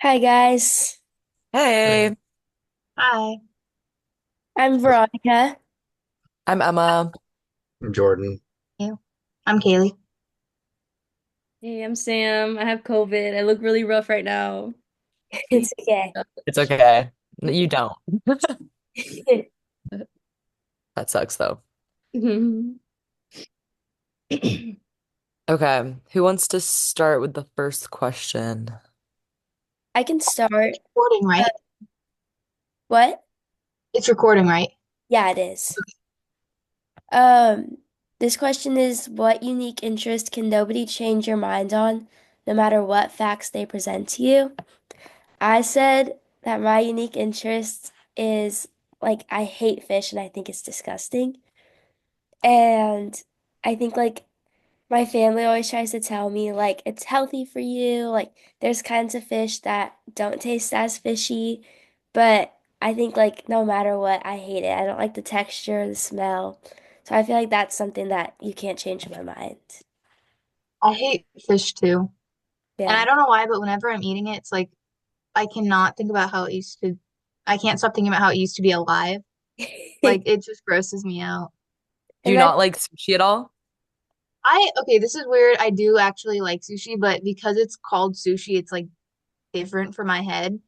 Hi guys, Hey, Hi. I'm Veronica. I'm Emma. Jordan. You. I'm Kaylee. Hey, I'm Sam. I have COVID. I look really rough right now. It's okay. It's okay. You don't. That sucks though. Okay, who wants to start with the first question? I can start. Recording, Uh, right? what? It's recording, right? Yeah, it is. Um, this question is, what unique interest can nobody change your mind on, no matter what facts they present to you? I said that my unique interest is like I hate fish and I think it's disgusting. And I think like my family always tries to tell me like it's healthy for you. Like there's kinds of fish that don't taste as fishy, but I think like no matter what, I hate it. I don't like the texture, the smell. So I feel like that's something that you can't change in my mind. I hate fish too. And I Yeah. don't know why, but whenever I'm eating it, it's like I cannot think about how it used to, I can't stop thinking about how it used to be alive. Like it just grosses me out. Do And you that's not like sushi at all? Okay, this is weird. I do actually like sushi, but because it's called sushi, it's like different for my head.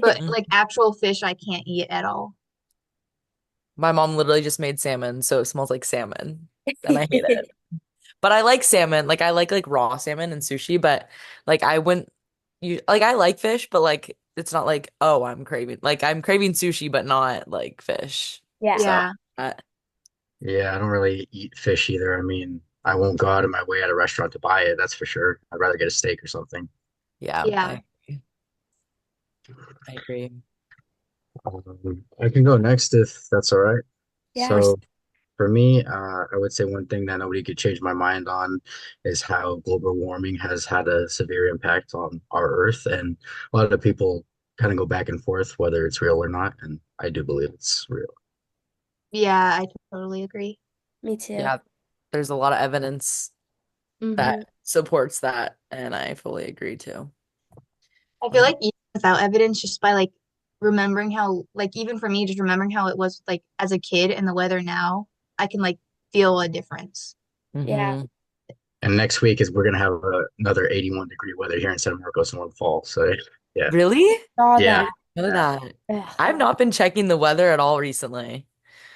But Mm. like actual fish, I can't eat at all. My mom literally just made salmon, so it smells like salmon, and I hate it. But I like salmon. Like I like raw salmon and sushi, but like I wouldn't you like I like fish, but like it's not like, oh, I'm craving sushi, but not like fish. Yeah. So, Yeah. uh, Yeah, I don't really eat fish either. I mean, I won't go out of my way at a restaurant to buy it, that's for sure. I'd rather get a steak or something. yeah, Yeah. I agree. I can go next if that's all right. Yeah. So, for me, I would say one thing that nobody could change my mind on is how global warming has had a severe impact on our Earth, and a lot of people kind of go back and forth whether it's real or not, and I do believe it's real. Yeah, I totally agree. Me too. Yeah, there's a lot of evidence hmm that supports that, and I fully agree too. I feel Um, like even without evidence, just by like remembering how, like even for me, just remembering how it was like as a kid and the weather now, I can like feel a difference. Yeah. mhm. And next week is we're gonna have another 81-degree weather here in San Marcos in one fall. So, yeah, Really? Saw yeah, that. I didn't know yeah. that. Ugh. I've not been checking the weather at all recently.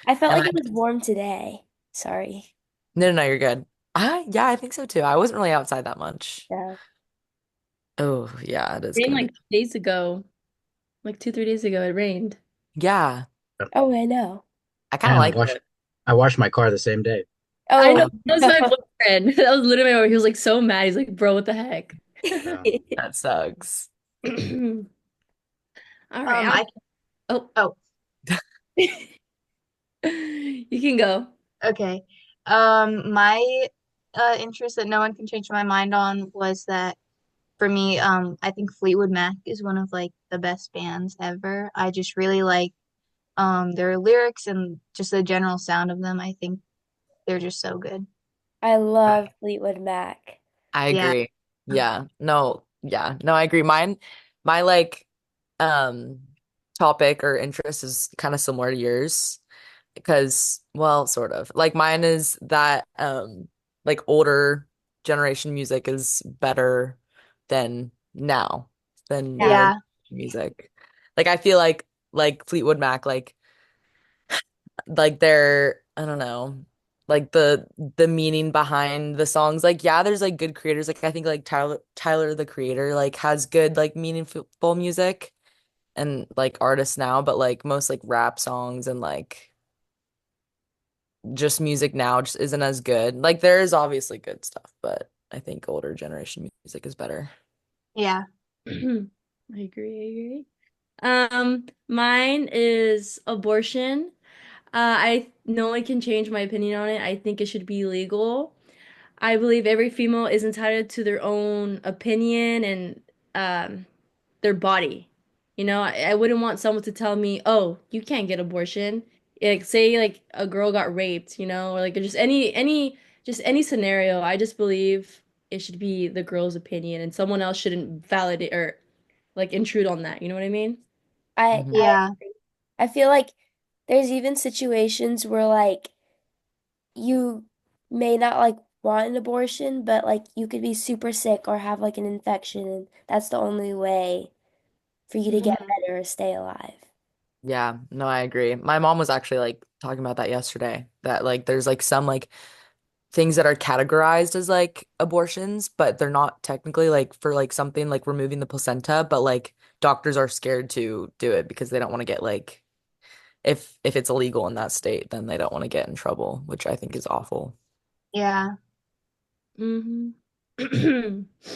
I felt And like I, it was warm today. Sorry. no, no, no, you're good. Yeah, I think so too. I wasn't really outside that much. Yeah. Oh, yeah, it is Rained gonna be. like days ago, like 2, 3 days ago, it rained. Yeah, Oh, I know. I kind of And like it. I washed my car the same day. I know, Oh. Um, that was my boyfriend. That was literally my boyfriend. He was like so mad. He's like, bro, what the heck? Yeah. that sucks. All right, I can, oh, oh, you can go. okay. My interest that no one can change my mind on was that for me, I think Fleetwood Mac is one of like the best bands ever. I just really like their lyrics and just the general sound of them. I think they're just so good. I love Fleetwood Mac. I Yeah. agree. Yeah, no, I agree. My like, um, topic or interest is kind of similar to yours. Because, well, sort of. Like mine is that like older generation music is better than now than Yeah. newer Yeah. music. Like I feel like Fleetwood Mac like they're I don't know like the meaning behind the songs, like yeah, there's like good creators, like I think like Tyler the Creator like has good like meaningful music and like artists now, but like most like rap songs and like just music now just isn't as good. Like there is obviously good stuff, but I think older generation music is better. Yeah. I agree. Mine is abortion. I No one can change my opinion on it. I think it should be legal. I believe every female is entitled to their own opinion and their body. I wouldn't want someone to tell me, "Oh, you can't get abortion." Like say like a girl got raped, or like just any scenario. I just believe it should be the girl's opinion and someone else shouldn't validate or like intrude on that. You know what I mean? I Hmm. Yeah. I feel like there's even situations where like you may not like want an abortion, but like you could be super sick or have like an infection, and that's the only way for you to get Hmm. better or stay alive. Yeah, no, I agree. My mom was actually like talking about that yesterday, that like there's like some like things that are categorized as like abortions, but they're not technically like for like something like removing the placenta, but like doctors are scared to do it because they don't want to get like if it's illegal in that state, then they don't want to get in trouble, which I think is awful. Yeah. Hmm.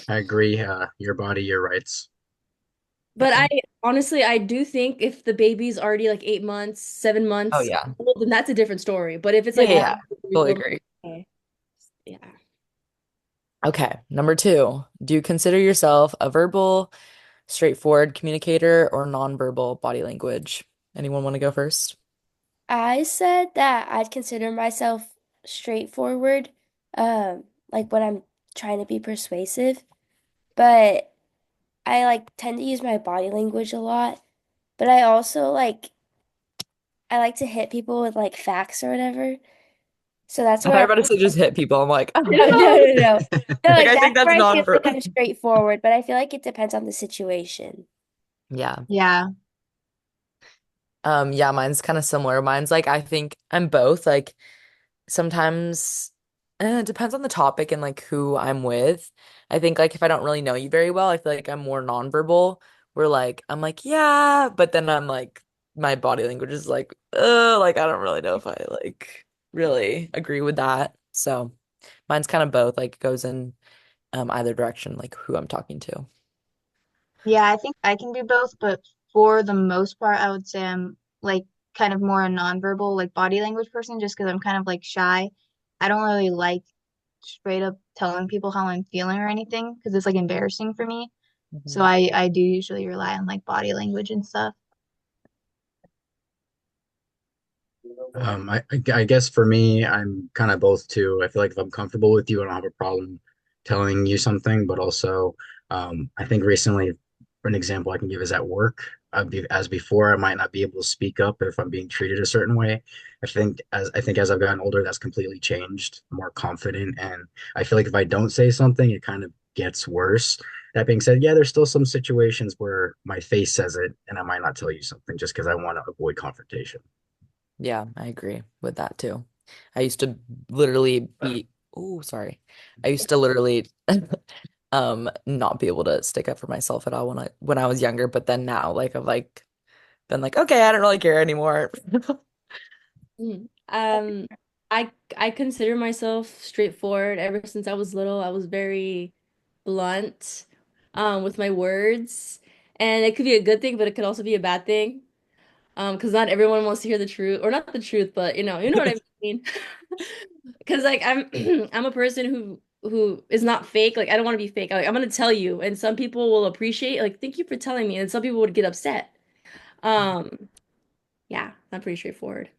I agree. Your body, your rights. But I honestly, I do think if the baby's already like 8 months, seven Oh months yeah. old, then that's a different story. But if it's Yeah, like yeah, one, yeah. two, three, Totally 4 months, agree. okay. Yeah. Okay, number two, do you consider yourself a verbal, straightforward communicator or nonverbal body language? Anyone want to go first? I said that I'd consider myself straightforward, like when I'm trying to be persuasive, but I like tend to use my body language a lot. But I also I like to hit people with like facts or whatever. So that's I thought where you I'm were about to say just hit people. I'm like, no, no, no, no. No, like like I that's think that's where I feel like nonverbal. I'm straightforward, but I feel like it depends on the situation. Yeah. Yeah. Yeah, mine's kind of similar. Mine's like I think I'm both. Like sometimes it depends on the topic and like who I'm with. I think like if I don't really know you very well, I feel like I'm more nonverbal. Where like I'm like, yeah, but then I'm like my body language is like I don't really know if I like really agree with that. So mine's kind of both, like goes in either direction, like who I'm talking to. Yeah, I think I can do both, but for the most part, I would say I'm like kind of more a nonverbal, like body language person, just because I'm kind of like shy. I don't really like straight up telling people how I'm feeling or anything because it's like embarrassing for me. So Mhm. I do usually rely on like body language and stuff. I guess for me, I'm kind of both too. I feel like if I'm comfortable with you, I don't have a problem telling you something. But also, I think recently, for an example I can give is at work. As before, I might not be able to speak up if I'm being treated a certain way. I think as I've gotten older, that's completely changed. I'm more confident, and I feel like if I don't say something, it kind of gets worse. That being said, yeah, there's still some situations where my face says it, and I might not tell you something just because I want to avoid confrontation. Yeah, I agree with that too. I used to literally be, oh, sorry. I used to literally not be able to stick up for myself at all when I was younger, but then now like I've like been like, okay, I don't really care anymore. Mhm. I consider myself straightforward. Ever since I was little, I was very blunt, with my words, and it could be a good thing, but it could also be a bad thing. Because not everyone wants to hear the truth, or not the truth, but you know what I mean. Because like I'm, I'm a person who is not fake. Like I don't want to be fake. Like I'm gonna tell you, and some people will appreciate. Like thank you for telling me, and some people would get upset. Um, yeah, I'm pretty straightforward.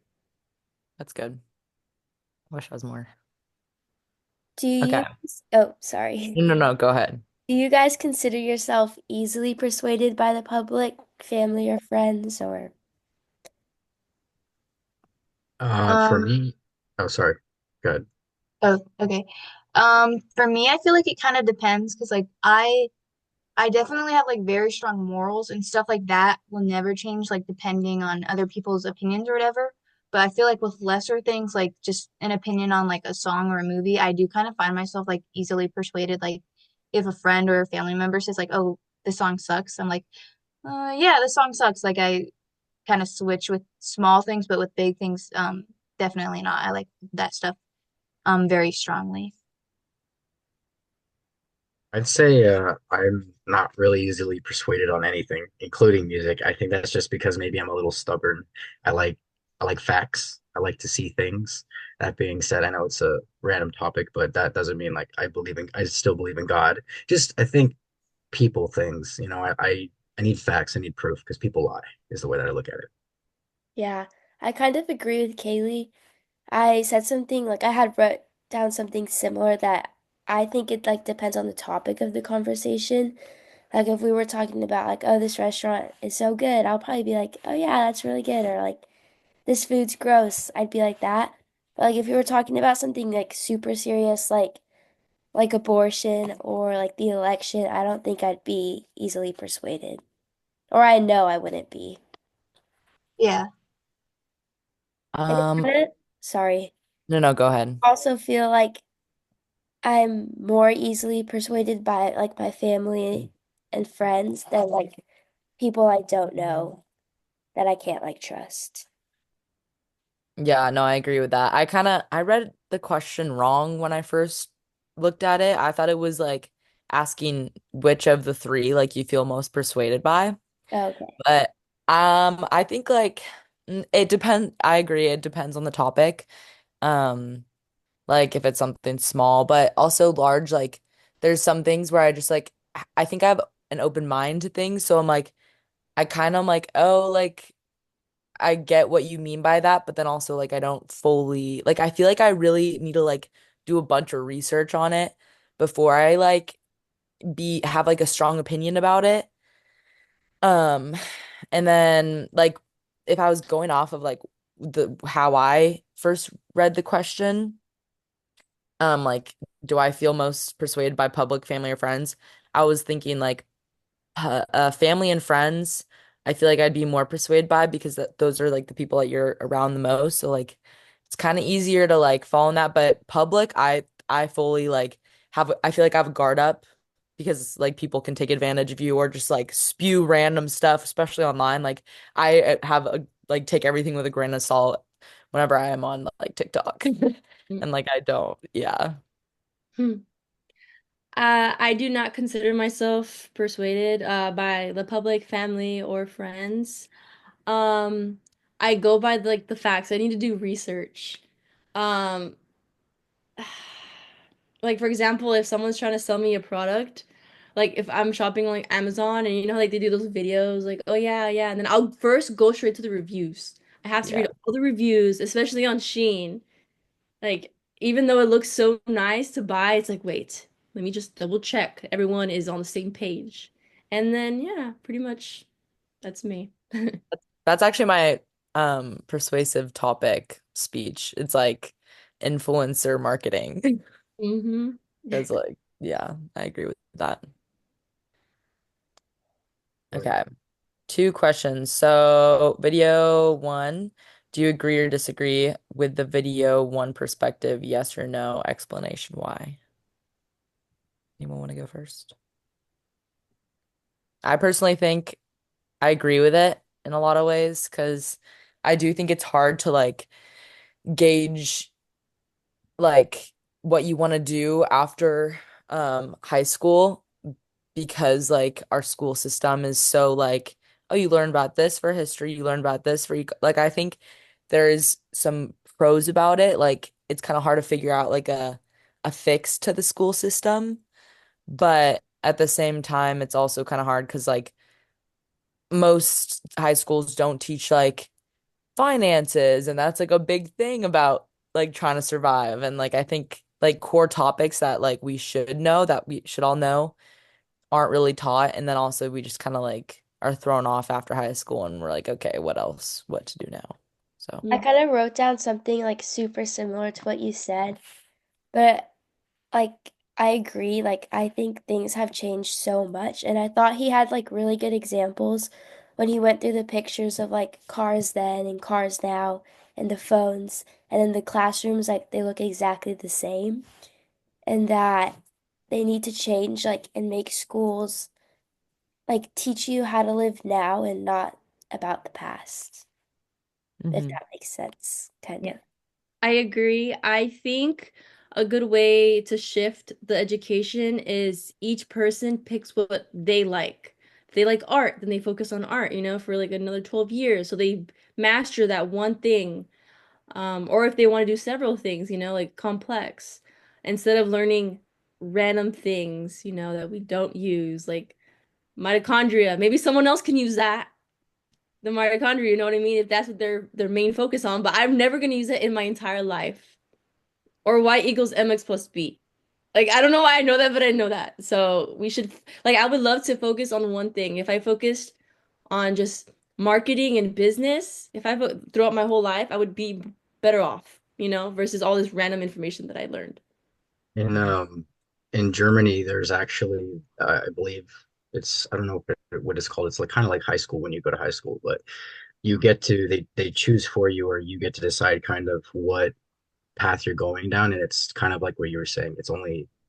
That's good. Wish I was more. Do you, Okay. oh, sorry. No, no, no, go ahead. Do you guys consider yourself easily persuaded by the public, family, or friends, or For Um, me, oh, sorry. Good. oh, okay. For me, I feel like it kind of depends because like I definitely have like very strong morals and stuff like that will never change like depending on other people's opinions or whatever. But I feel like with lesser things like just an opinion on like a song or a movie, I do kind of find myself like easily persuaded. Like if a friend or a family member says like, "Oh, this song sucks," I'm like, yeah, this song sucks." Like I kind of switch with small things, but with big things, definitely not. I like that stuff very strongly. I'd say I'm not really easily persuaded on anything, including music. I think that's just because maybe I'm a little stubborn. I like I like facts. I like to see things. That being said, I know it's a random topic, but that doesn't mean like I still believe in God. Just I think people things, I need facts, I need proof because people lie is the way that I look at it. yeah, I kind of agree with Kaylee. I said something like I had wrote down something similar that I think it like depends on the topic of the conversation. Like if we were talking about like, oh, this restaurant is so good, I'll probably be like, oh yeah, that's really good. Or like this food's gross. I'd be like that. But like if you were talking about something like super serious, like abortion or like the election, I don't think I'd be easily persuaded. Or I know I wouldn't be. Yeah. And Um, sorry. no, no, go ahead. Also feel like I'm more easily persuaded by like my family and friends than like people I don't know that I can't like trust. Yeah, no, I agree with that. I read the question wrong when I first looked at it. I thought it was like asking which of the three like you feel most persuaded by. Okay. But I think like it depends. I agree, it depends on the topic. Um, like if it's something small, but also large, like there's some things where I just like I think I have an open mind to things, so I'm like I kind of like, oh, like I get what you mean by that, but then also like I don't fully like I feel like I really need to like do a bunch of research on it before I like be have like a strong opinion about it. Um, and then like if I was going off of like the how I first read the question, like do I feel most persuaded by public, family, or friends? I was thinking like family and friends, I feel like I'd be more persuaded by because those are like the people that you're around the most. So like it's kind of easier to like fall in that. But public, I fully like I feel like I have a guard up because like people can take advantage of you or just like spew random stuff, especially online. Like I have a like take everything with a grain of salt whenever I am on like TikTok. And like I don't, yeah. Hmm. I do not consider myself persuaded by the public, family, or friends. Um, I go by like the facts. I need to do research. Um, like for example, if someone's trying to sell me a product, like if I'm shopping on like Amazon and you know like they do those videos like, oh yeah, yeah, and then I'll first go straight to the reviews. I have to Yeah. read all the reviews, especially on Shein. Like, even though it looks so nice to buy, it's like, wait, let me just double check everyone is on the same page. And then, yeah, pretty much that's me. That's actually my persuasive topic speech. It's like influencer marketing. hmm Because like, yeah, I agree with that. Right. Okay. Two questions. So, video one, do you agree or disagree with the video one perspective? Yes or no? Explanation why? Anyone want to go first? I personally think I agree with it in a lot of ways because I do think it's hard to like gauge like what you want to do after high school because like our school system is so like, oh, you learn about this for history, you learn about this for like I think there's some pros about it. Like it's kind of hard to figure out like a fix to the school system, but at the same time it's also kind of hard because like most high schools don't teach like finances, and that's like a big thing about like trying to survive. And like I think like core topics that like we should know that we should all know aren't really taught. And then also we just kind of like are thrown off after high school and we're like, okay, what else? What to do now? So, I kind of wrote down something like super similar to what you said, but like I agree, like I think things have changed so much and I thought he had like really good examples when he went through the pictures of like cars then and cars now and the phones and then the classrooms like they look exactly the same and that they need to change like and make schools like teach you how to live now and not about the past, if hmm that makes sense, kind of. Yeah. I agree. I think a good way to shift the education is each person picks what they like. If they like art, then they focus on art, you know, for like another 12 years. So they master that one thing. Or if they want to do several things, you know, like complex, instead of learning random things, you know, that we don't use, like mitochondria. Maybe someone else can use that, the mitochondria, you know what I mean? If that's what their main focus on, but I'm never gonna use it in my entire life. Or y equals mx plus b. Like I don't know why I know that, but I know that. So we should like I would love to focus on one thing. If I focused on just marketing and business, if throughout my whole life, I would be better off, versus all this random information that I learned. In in Germany, there's actually I believe it's I don't know what it's called. It's like kind of like high school when you go to high school, but you get to they choose for you or you get to decide kind of what path you're going down, and it's kind of like what you were saying. It's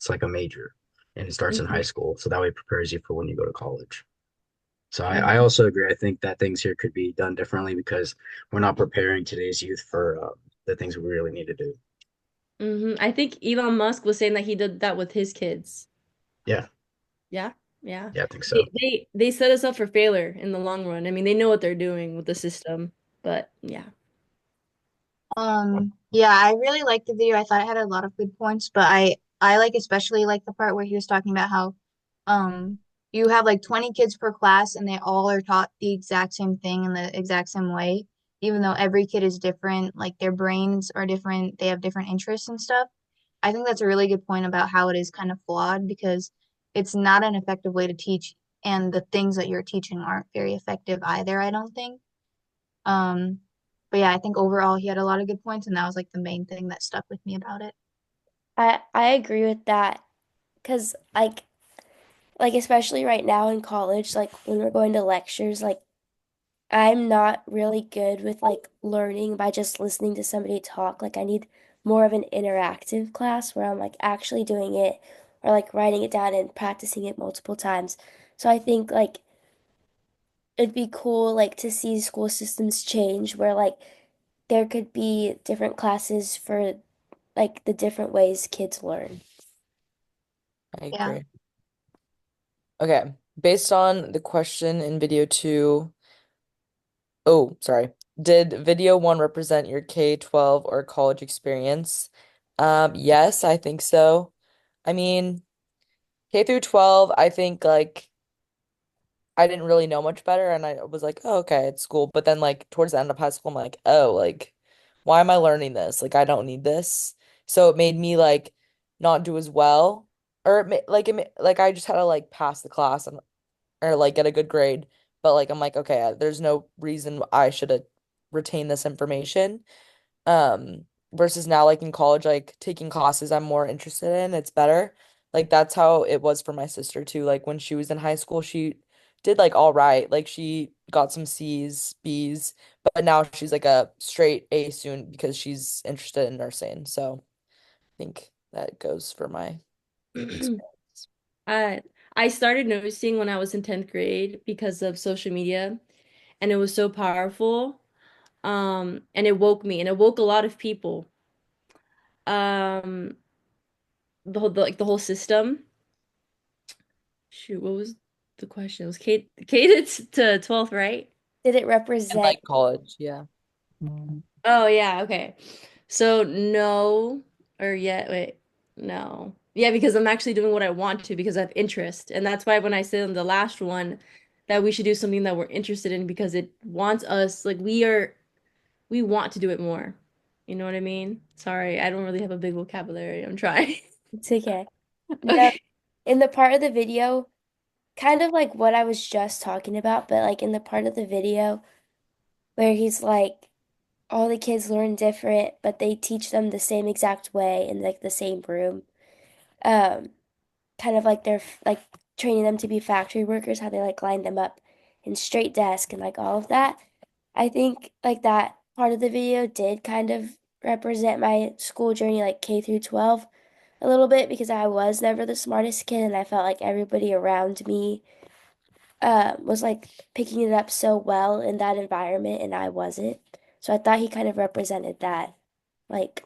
like a major, and it starts in high Mhm. school, so that way it prepares you for when you go to college. So I Mhm. also agree. I think that things here could be done differently because we're not preparing today's youth for the things we really need to do. I think Elon Musk was saying that he did that with his kids. Yeah, Yeah, yeah. yeah, I think so. They set us up for failure in the long run. I mean, they know what they're doing with the system, but yeah. Yeah, I really liked the video. I thought it had a lot of good points, but I like especially like the part where he was talking about how um you have like 20 kids per class and they all are taught the exact same thing in the exact same way, even though every kid is different, like their brains are different, they have different interests and stuff. I think that's a really good point about how it is kind of flawed because it's not an effective way to teach, and the things that you're teaching aren't very effective either, I don't think. Um, but yeah, I think overall he had a lot of good points, and that was like the main thing that stuck with me about it. I agree with that because like especially right now in college, like when we're going to lectures, like I'm not really good with like learning by just listening to somebody talk. Like I need more of an interactive class where I'm like actually doing it or like writing it down and practicing it multiple times. So I think like it'd be cool like to see school systems change where like there could be different classes for like the different ways kids learn. I Yeah. agree. Okay. Based on the question in video two, oh, sorry. Did video one represent your K-12 or college experience? Yes, I think so. I mean, K through 12, I think like I didn't really know much better and I was like, oh, okay, it's school. But then like towards the end of high school, I'm like, oh, like why am I learning this? Like I don't need this. So it made me like not do as well. Or like I just had to like pass the class and or like get a good grade. But like I'm like, okay, there's no reason I should have retained this information. Versus now like in college, like taking classes I'm more interested in, it's better. Like that's how it was for my sister too. Like when she was in high school, she did like all right. Like she got some C's, B's, but now she's like a straight A student because she's interested in nursing. So I think that goes for my experience. I I started noticing when I was in 10th grade because of social media, and it was so powerful. And it woke me, and it woke a lot of people. Um, like the whole system. Shoot, what was the question? It was K to 12th, right? Did it And represent like college, yeah. Mm. Oh yeah, okay. So no, or yeah, wait, no. Yeah, because I'm actually doing what I want to because I have interest. And that's why when I said in the last one that we should do something that we're interested in because it wants us, like we want to do it more. You know what I mean? Sorry, I don't really have a big vocabulary. I'm trying. it's okay. No, Okay. in the part of the video, kind of like what I was just talking about, but like in the part of the video where he's like, all the kids learn different, but they teach them the same exact way in like the same room. Um, Kind of like like training them to be factory workers, how they like line them up in straight desk and like all of that. I think like that part of the video did kind of represent my school journey, like K through 12, a little bit because I was never the smartest kid and I felt like everybody around me was like picking it up so well in that environment and I wasn't. So I thought he kind of represented that like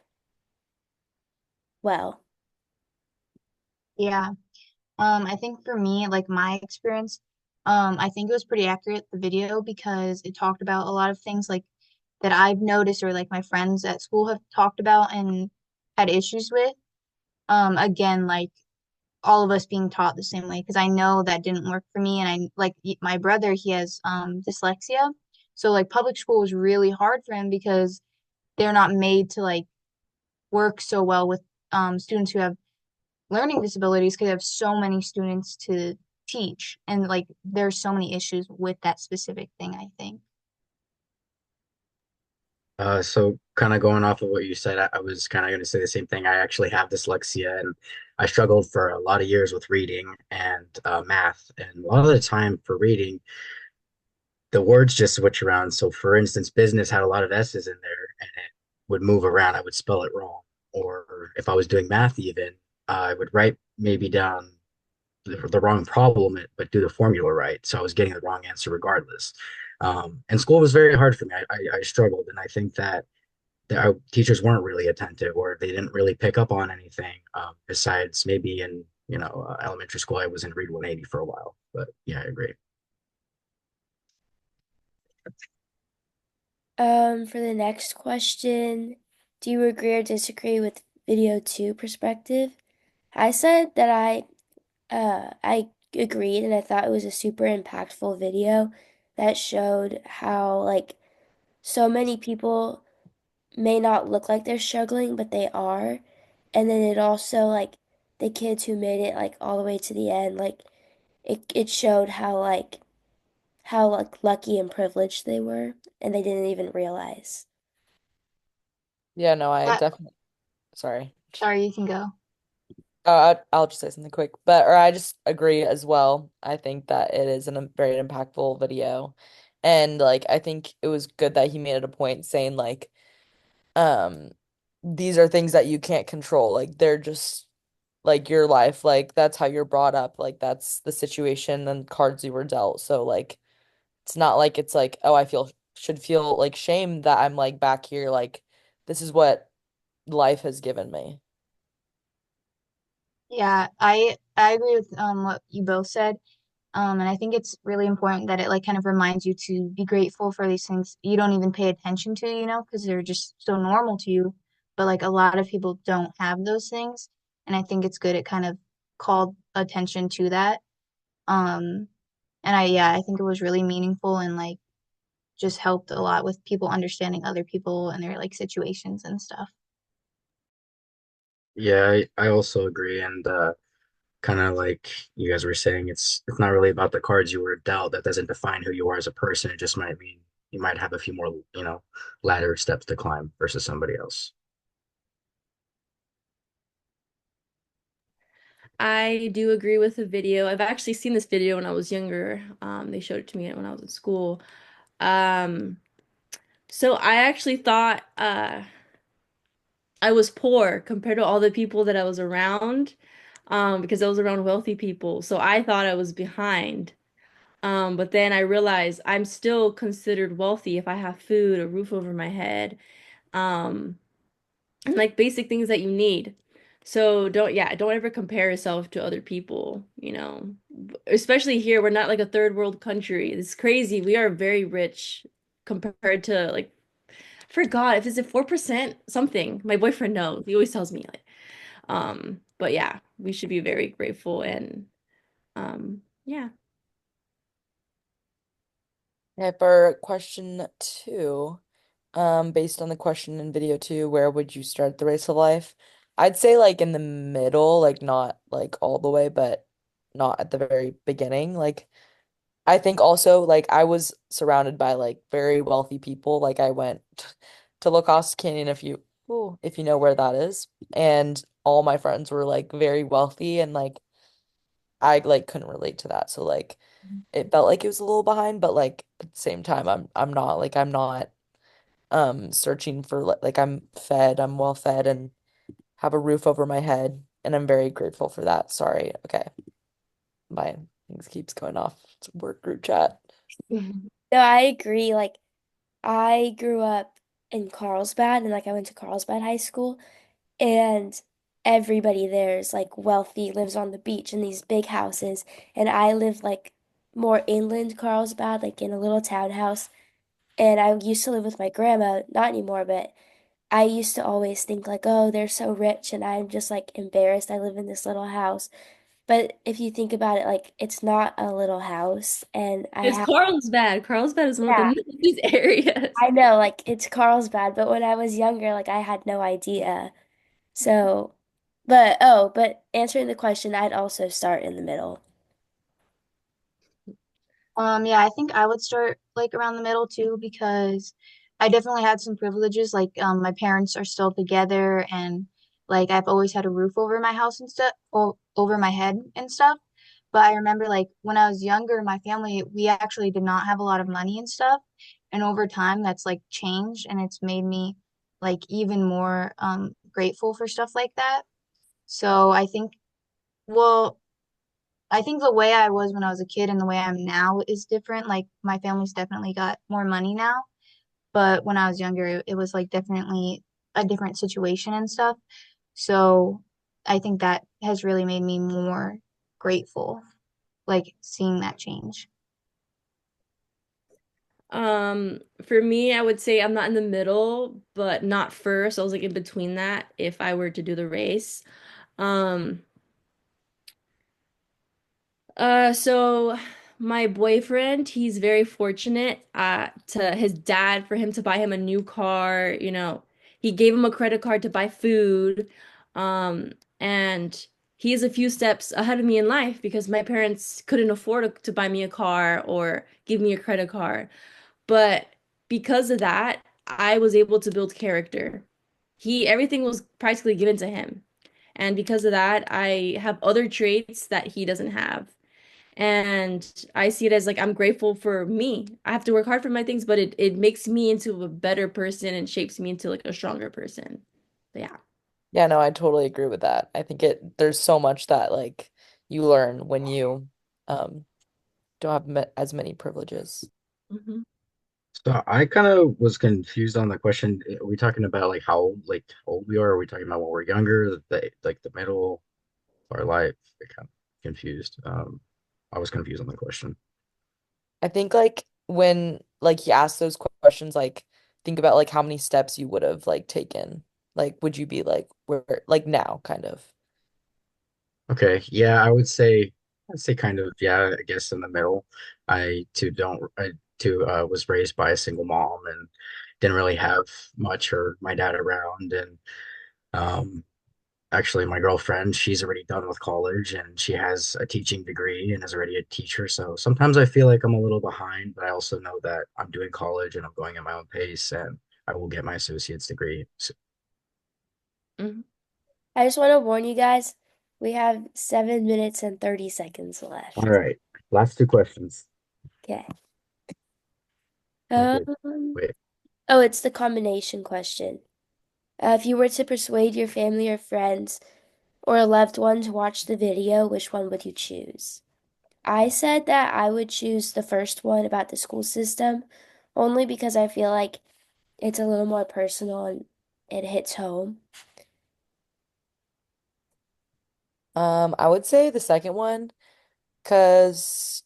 well. Yeah. I think for me, like my experience, I think it was pretty accurate, the video, because it talked about a lot of things like that I've noticed or like my friends at school have talked about and had issues with. Again, like all of us being taught the same way, because I know that didn't work for me, and I like my brother, he has dyslexia, so like public school was really hard for him because they're not made to like work so well with students who have learning disabilities because I have so many students to teach, and like there's so many issues with that specific thing, I think. So kind of going off of what you said, I was kind of going to say the same thing. I actually have dyslexia, and I struggled for a lot of years with reading and math. And a lot of the time for reading, the words just switch around. So, for instance, business had a lot of S's in there, and it would move around. I would spell it wrong. Or if I was doing math, even I would write maybe down the wrong problem, but do the formula right. So I was getting the wrong answer regardless. And school was very hard for me. I struggled, and I think that our teachers weren't really attentive, or they didn't really pick up on anything besides maybe in elementary school. I was in Read 180 for a while, but yeah, I agree. For the next question, do you agree or disagree with video two perspective? I said that I agreed and I thought it was a super impactful video that showed how like so many people may not look like they're struggling, but they are. And then it also like the kids who made it like all the way to the end, like it showed how like lucky and privileged they were and they didn't even realize. Yeah, no, I That, definitely, sorry. sorry, you can go. I'll just say something quick, but or I just agree as well. I think that it is a very impactful video, and like I think it was good that he made it a point saying like, um, these are things that you can't control. Like they're just like your life. Like that's how you're brought up. Like that's the situation and cards you were dealt. So like it's not like it's like oh I feel should feel like shame that I'm like back here. Like this is what life has given me. Yeah, I agree with what you both said. And I think it's really important that it like kind of reminds you to be grateful for these things you don't even pay attention to, because they're just so normal to you. But like a lot of people don't have those things. And I think it's good it kind of called attention to that. Um, and yeah, I think it was really meaningful and like just helped a lot with people understanding other people and their like situations and stuff. Yeah, I also agree, and kind of like you guys were saying, it's not really about the cards you were dealt. That doesn't define who you are as a person. It just might mean you might have a few more, ladder steps to climb versus somebody else. I do agree with the video. I've actually seen this video when I was younger. They showed it to me when I was in school. Um, so I actually thought I was poor compared to all the people that I was around, because I was around wealthy people. So I thought I was behind. But then I realized I'm still considered wealthy if I have food, a roof over my head, um, and like basic things that you need. So don't ever compare yourself to other people. Especially here, we're not like a third world country. It's crazy. We are very rich compared to like, I forgot if it's a 4% something. My boyfriend knows. He always tells me like, but yeah, we should be very grateful and yeah. Yeah, for question two, based on the question in video two, where would you start the race of life? I'd say like in the middle, like not like all the way, but not at the very beginning. Like I think also like I was surrounded by like very wealthy people. Like I went to Lacoste Canyon if you know where that is. And all my friends were like very wealthy and like I like couldn't relate to that. So like it felt like it was a little behind, but like at the same time I'm not searching for like I'm fed, I'm well fed and have a roof over my head and I'm very grateful for that. Sorry. Okay. My things keeps going off. It's a work group chat. No, I agree. Like I grew up in Carlsbad and like I went to Carlsbad High School and everybody there is like wealthy, lives on the beach in these big houses, and I live like more inland Carlsbad, like in a little townhouse. And I used to live with my grandma, not anymore, but I used to always think like, oh, they're so rich, and I'm just like embarrassed I live in this little house. But if you think about it, like it's not a little house, and I It's have, Carlsbad. Carlsbad is one of the yeah, nicest areas. I know, like it's Carlsbad, but when I was younger, like I had no idea. So. but answering the question, I'd also start in the middle. Yeah, I think I would start like around the middle too because I definitely had some privileges. Like, my parents are still together, and like I've always had a roof over my house and stuff, over my head and stuff. But I remember like when I was younger, my family, we actually did not have a lot of money and stuff. And over time, that's like changed, and it's made me like even more grateful for stuff like that. So I think, well, I think the way I was when I was a kid and the way I am now is different. Like my family's definitely got more money now, but when I was younger, it was like definitely a different situation and stuff. So I think that has really made me more grateful, like seeing that change. For me, I would say I'm not in the middle, but not first. I was like in between that if I were to do the race. Um, so my boyfriend, he's very fortunate to his dad for him to buy him a new car, He gave him a credit card to buy food. And he is a few steps ahead of me in life because my parents couldn't afford to buy me a car or give me a credit card. But because of that, I was able to build character. Everything was practically given to him. And because of that, I have other traits that he doesn't have. And I see it as like I'm grateful for me. I have to work hard for my things, but it makes me into a better person and shapes me into like a stronger person. So yeah. Yeah, no, I totally agree with that. I think there's so much that like you learn when you um don't have as many privileges. Mhm. So I kind of was confused on the question. Are we talking about like how old we are? Are we talking about when we're younger, like the middle of our life? I kind of confused. I was confused on the question. I think like when like you ask those questions, like think about like how many steps you would have like taken. Like would you be like where like now kind of? Okay, yeah, I'd say kind of yeah, I guess in the middle. I too was raised by a single mom and didn't really have much or my dad around and um actually my girlfriend, she's already done with college and she has a teaching degree and is already a teacher. So sometimes I feel like I'm a little behind, but I also know that I'm doing college and I'm going at my own pace and I will get my associate's degree. So, Mhm. I just want to warn you guys, we have 7 minutes and 30 seconds all left. right, last two questions. Okay. Okay, Um, wait. oh, it's the combination question. If you were to persuade your family or friends or a loved one to watch the video, which one would you choose? I said that I would choose the first one about the school system, only because I feel like it's a little more personal and it hits home. I would say the second one because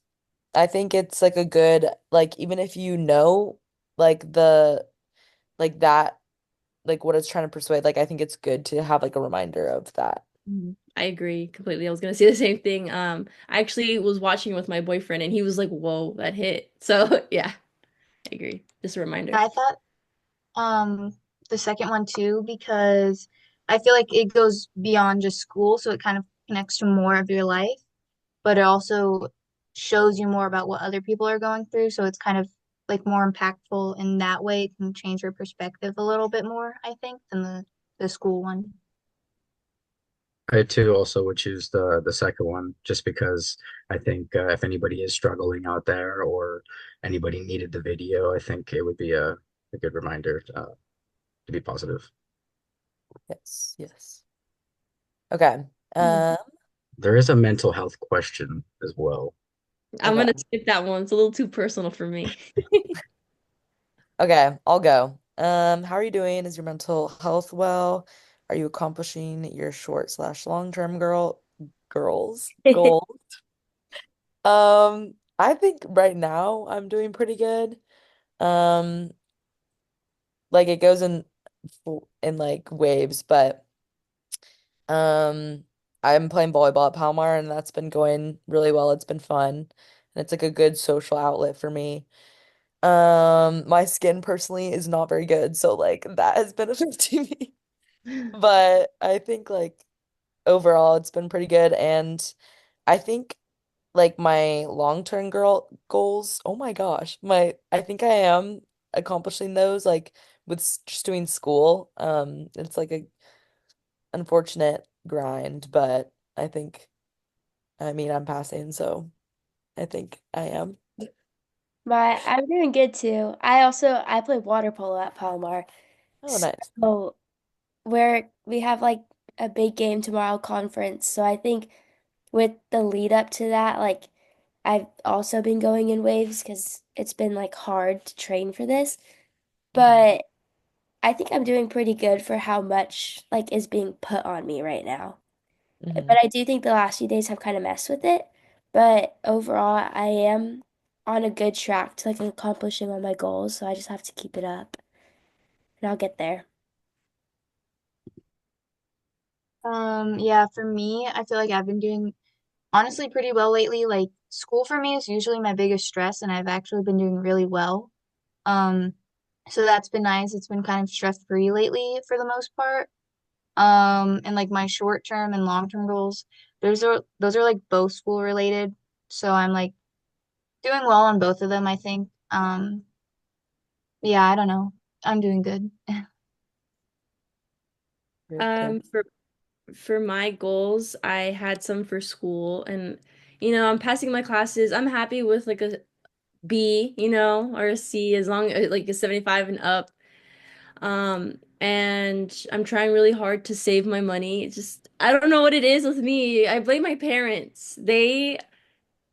I think it's like a good like even if you know like like that like what it's trying to persuade, like I think it's good to have like a reminder of that. Mhm. I agree completely. I was gonna say the same thing. I actually was watching with my boyfriend and he was like, "Whoa, that hit." So yeah, I agree. Just a reminder. I thought um the second one too because I feel like it goes beyond just school, so it kind of connects to more of your life, but it also shows you more about what other people are going through. So it's kind of like more impactful in that way. It can change your perspective a little bit more, I think, than the school one. I too also would choose the second one just because I think if anybody is struggling out there or anybody needed the video, I think it would be a good reminder to be positive. Yes, yes. Okay. Mhm. Um, There is a mental health question as well. I'm okay. gonna skip that one. It's a little too personal for me. Okay, I'll go. How are you doing? Is your mental health well? Are you accomplishing your short slash long-term girls goal? I think right now I'm doing pretty good. Um, like it goes in like waves, but um, I'm playing volleyball at Palomar and that's been going really well. It's been fun. And it's like a good social outlet for me. My skin personally is not very good, so like that has been affecting me. But I think like overall it's been pretty good. And I think like my long-term girl goals, oh my gosh, I think I am accomplishing those like with just doing school. It's like a unfortunate grind, but I mean I'm passing, so I think I am. I'm doing good too. I play water polo at Palomar. Oh, nice. So we have like a big game tomorrow conference. So I think with the lead up to that, like I've also been going in waves because it's been like hard to train for this. Mhm. But I think I'm doing pretty good for how much like is being put on me right now. Mhm. But I do think the last few days have kind of messed with it. But overall, I am on a good track to like accomplishing all my goals. So I just have to keep it up and I'll get there. Yeah, for me, I feel like I've been doing honestly pretty well lately. Like school for me is usually my biggest stress, and I've actually been doing really well. Um, so that's been nice. It's been kind of stress free lately for the most part. And like my short term and long term goals, those are like both school related. So I'm like doing well on both of them, I think. Yeah, I don't know. I'm doing good. Good, good. Um, for for my goals, I had some for school and I'm passing my classes. I'm happy with like a B, or a C as long as like a 75 and up. And I'm trying really hard to save my money. It's just I don't know what it is with me. I blame my parents. They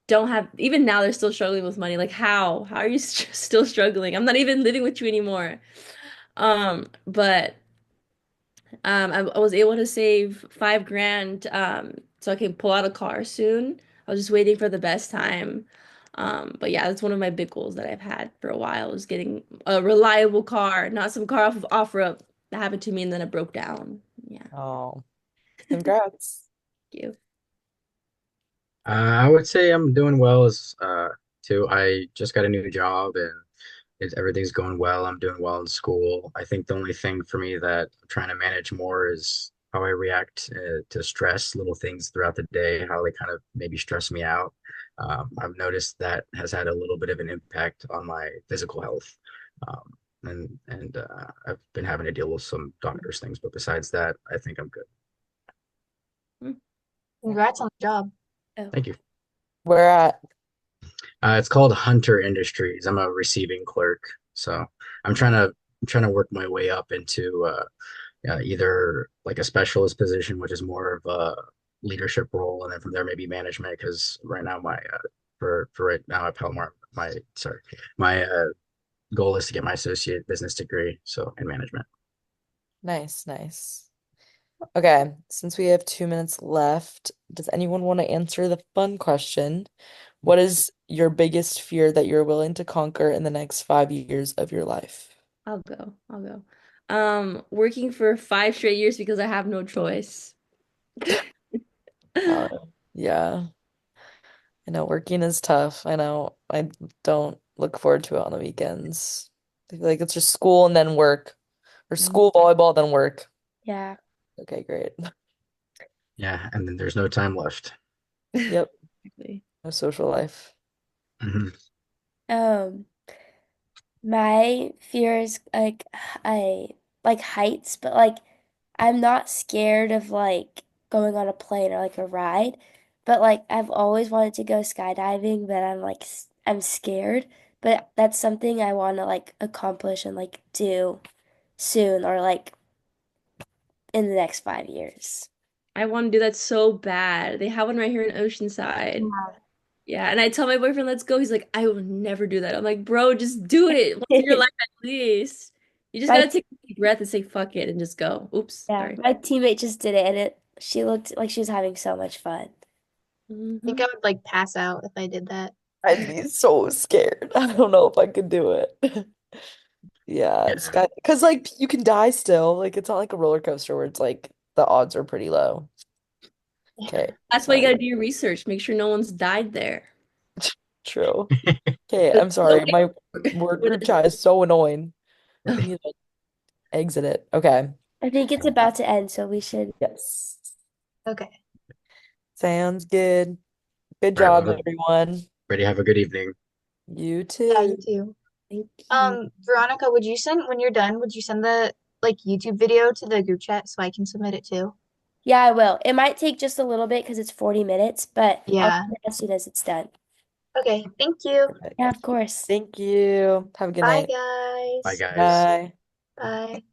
don't have even now they're still struggling with money. Like how? How are you still struggling? I'm not even living with you anymore. But I was able to save 5 grand so I can pull out a car soon. I was just waiting for the best time. But yeah, that's one of my big goals that I've had for a while is getting a reliable car, not some car off of OfferUp that happened to me and then it broke down. Yeah, Oh, congrats. thank you. I would say I'm doing well as too. I just got a new job and everything's going well. I'm doing well in school. I think the only thing for me that I'm trying to manage more is how I react to stress, little things throughout the day, how they kind of maybe stress me out. I've noticed that has had a little bit of an impact on my physical health. I've been having to deal with some doctor's things, but besides that, I think I'm good. Mm. Congrats on the job. Oh, Thank you. Where at? It's called Hunter Industries. I'm a receiving clerk, so I'm trying to work my way up into either like a specialist position, which is more of a leadership role, and then from there maybe management. Because right now my for right now at Palomar, my goal is to get my associate business degree, so in management. Nice, nice. Okay, since we have 2 minutes left, does anyone want to answer the fun question? What is your biggest fear that you're willing to conquer in the next 5 years of your life? I'll go. I'll go. Working for 5 straight years because I have no choice. Uh, yeah, I know working is tough. I know I don't look forward to it on the weekends. I feel like it's just school and then work, or Mhm. school volleyball, then work. yeah. Okay, great. Yeah, and then there's no time left. Yep, Exactly. no social life. Hmm. Um, my fear is like I like heights, but like I'm not scared of like going on a plane or like a ride, but like I've always wanted to go skydiving, but I'm scared. But that's something I want to like accomplish and like do soon or like in the next 5 years. I want to do that so bad. They have one right here in Oceanside. Yeah, and I tell my boyfriend, let's go. He's like, I will never do that. I'm like, bro, just do it once in your life at least. You just My gotta take a deep breath and say fuck it and just go. Oops, yeah, sorry. my teammate just did it and it she looked like she was having so much fun. I think Hmm. I would like pass out if I did that. I'd be so scared. I don't know if I could do it. Yeah, Yeah. it's got because like you can die still. Like it's not like a roller coaster where it's like the odds are pretty low. Okay, That's why you sorry. gotta do your research. Make sure no one's died there. True. Okay, I'm It's sorry. My okay. work group chat is so annoying. I need to exit it. Okay. I think it's about to end, so we should Yes. Okay. Sounds good. Good All right, job, well, everyone. everybody have a good evening. You Yeah, you too. too. Thank you. Veronica, would you send when you're done, would you send the like YouTube video to the group chat so I can submit it too? Yeah, I will. It might take just a little bit because it's 40 minutes, but I'll Yeah. do it as soon as it's done. Okay, thank you. Yeah, Perfect. of course. Thank you. Have a good Bye, night. Bye, guys. guys. Bye. Bye.